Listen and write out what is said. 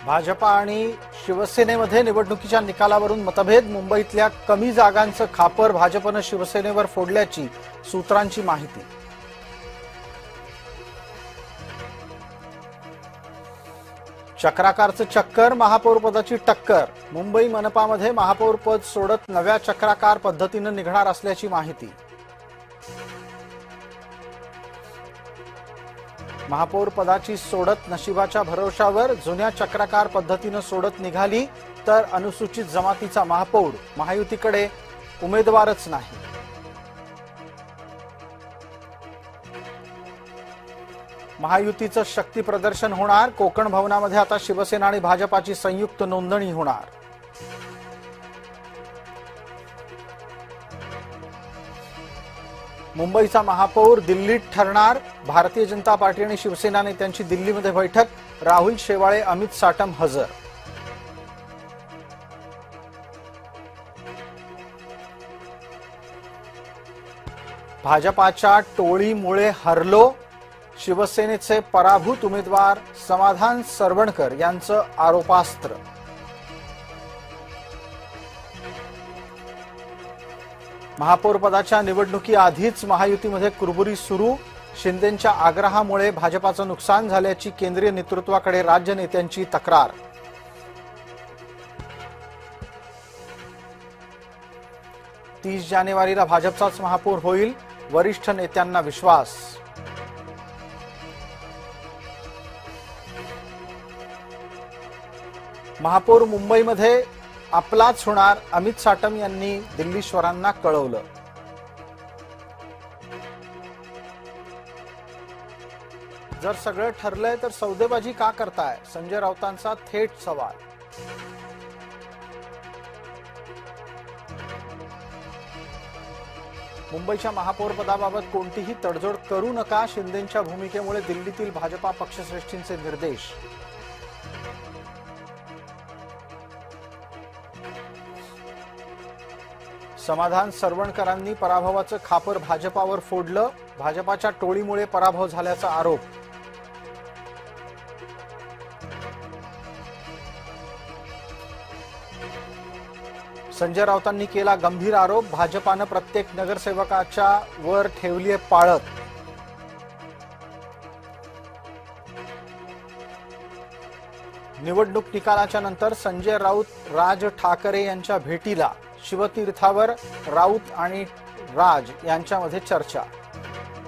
भाजपा आणि शिवसेनेमध्ये निवडणुकीच्या निकालावरून मतभेद। मुंबईतल्या कमी जागांचं खापर भाजपनं शिवसेनेवर फोडल्याची सूत्रांची माहिती। चक्राकारचं चक्कर, महापौर पदाची टक्कर। मुंबई मनपामध्ये महापौर पद सोडत नव्या चक्राकार पद्धतीनं निघणार असल्याची माहिती। महापौर पदाची सोडत नशिबाच्या भरोशावर, जुन्या चक्राकार पद्धतीनं सोडत निघाली तर अनुसूचित जमातीचा महापौर, महायुतीकडे उमेदवारच नाही। महायुतीचं शक्ती प्रदर्शन होणार। कोकण भवनामध्ये आता शिवसेना आणि भाजपाची संयुक्त नोंदणी होणार। मुंबईचा महापौर दिल्लीत ठरणार। भारतीय जनता पार्टी आणि शिवसेना नेत्यांची दिल्लीमध्ये बैठक। राहुल शेवाळे, अमित साटम हजर। भाजपाच्या टोळीमुळे हरलो, शिवसेनेचे पराभूत उमेदवार समाधान सरवणकर यांचं आरोपास्त्र। महापौर पदाच्या निवडणुकीआधीच महायुतीमध्ये कुरबुरी सुरू। शिंदेंच्या आग्रहामुळे भाजपाचं नुकसान झाल्याची केंद्रीय नेतृत्वाकडे राज्य नेत्यांची तक्रार। तीस जानेवारीला भाजपचाच महापौर होईल, वरिष्ठ नेत्यांना विश्वास। महापौर मुंबईमध्ये आपलाच होणार, अमित साटम यांनी दिल्लीश्वरांना कळवलं। जर सगळं ठरलंय तर सौदेबाजी का करताय, संजय राऊतांचा थेट सवाल। मुंबईच्या महापौर पदाबाबत कोणतीही तडजोड करू नका, शिंदेंच्या भूमिकेमुळे दिल्लीतील भाजपा पक्षश्रेष्ठींचे निर्देश। समाधान सरवणकरांनी पराभवाचं खापर भाजपावर फोडलं। भाजपाच्या टोळीमुळे पराभव झाल्याचा आरोप। संजय राऊतांनी केला गंभीर आरोप। भाजपानं प्रत्येक नगरसेवकाच्या वर ठेवलीये पाळत। निवडणूक निकालाच्या नंतर संजय राऊत राज ठाकरे यांच्या भेटीला। शिवतीर्थावर राऊत आणि राज यांच्यामध्ये चर्चा।